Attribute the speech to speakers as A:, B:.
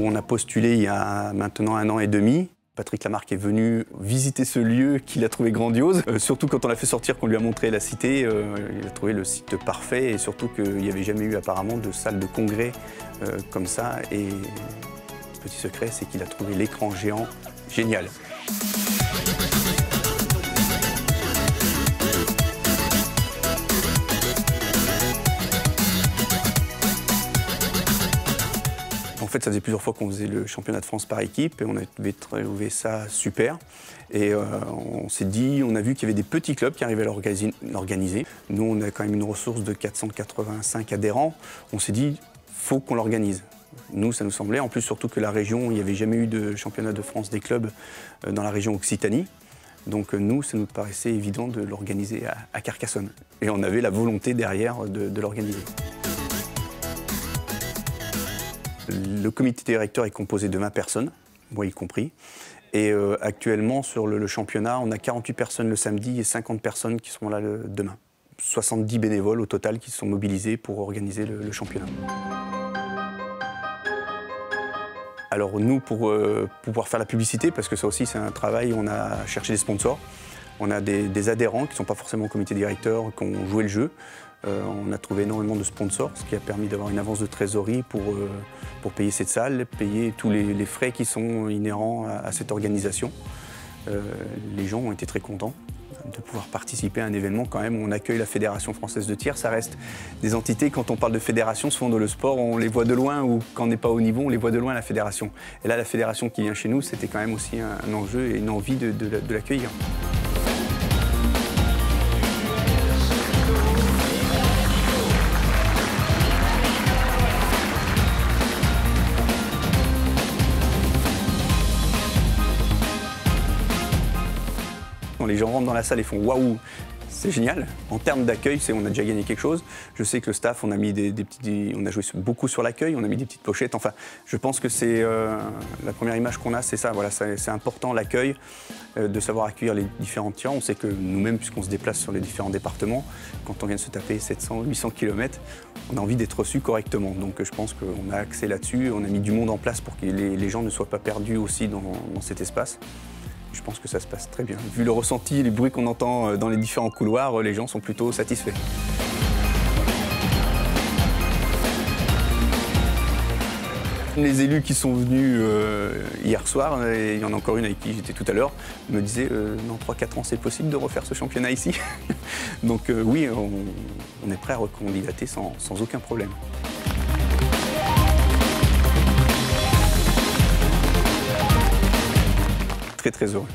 A: on a postulé il y a maintenant 1 an et demi. Patrick Lamarque est venu visiter ce lieu qu'il a trouvé grandiose. Surtout quand on l'a fait sortir, qu'on lui a montré la cité, il a trouvé le site parfait et surtout qu'il n'y avait jamais eu apparemment de salle de congrès comme ça. Et petit secret, c'est qu'il a trouvé l'écran géant génial. En fait, ça faisait plusieurs fois qu'on faisait le championnat de France par équipe et on avait trouvé ça super. Et on s'est dit, on a vu qu'il y avait des petits clubs qui arrivaient à l'organiser. Nous, on a quand même une ressource de 485 adhérents. On s'est dit, faut qu'on l'organise. Nous, ça nous semblait, en plus surtout que la région, il n'y avait jamais eu de championnat de France des clubs dans la région Occitanie. Donc nous, ça nous paraissait évident de l'organiser à Carcassonne. Et on avait la volonté derrière de l'organiser. Le comité directeur est composé de 20 personnes, moi y compris. Et actuellement, sur le championnat, on a 48 personnes le samedi et 50 personnes qui seront là demain. 70 bénévoles au total qui sont mobilisés pour organiser le championnat. Alors nous, pour pouvoir faire la publicité, parce que ça aussi c'est un travail, on a cherché des sponsors. On a des adhérents qui ne sont pas forcément au comité directeur, qui ont joué le jeu. On a trouvé énormément de sponsors, ce qui a permis d'avoir une avance de trésorerie pour payer cette salle, payer tous les frais qui sont inhérents à cette organisation. Les gens ont été très contents de pouvoir participer à un événement quand même où on accueille la Fédération française de tir. Ça reste des entités, quand on parle de fédération, souvent dans le sport, on les voit de loin ou quand on n'est pas au niveau, on les voit de loin, la fédération. Et là, la fédération qui vient chez nous, c'était quand même aussi un enjeu et une envie de l'accueillir. Quand les gens rentrent dans la salle et font « waouh, c'est génial !» En termes d'accueil, on a déjà gagné quelque chose. Je sais que le staff, on a mis on a joué beaucoup sur l'accueil, on a mis des petites pochettes. Enfin, je pense que c'est la première image qu'on a, c'est ça. Voilà, c'est important l'accueil, de savoir accueillir les différents tirants. On sait que nous-mêmes, puisqu'on se déplace sur les différents départements, quand on vient de se taper 700, 800 km, on a envie d'être reçu correctement. Donc je pense qu'on a axé là-dessus, on a mis du monde en place pour que les gens ne soient pas perdus aussi dans cet espace. Je pense que ça se passe très bien. Vu le ressenti, les bruits qu'on entend dans les différents couloirs, les gens sont plutôt satisfaits. Les élus qui sont venus hier soir, et il y en a encore une avec qui j'étais tout à l'heure, me disaient dans 3-4 ans c'est possible de refaire ce championnat ici. Donc oui, on est prêt à recandidater sans aucun problème. Très heureux.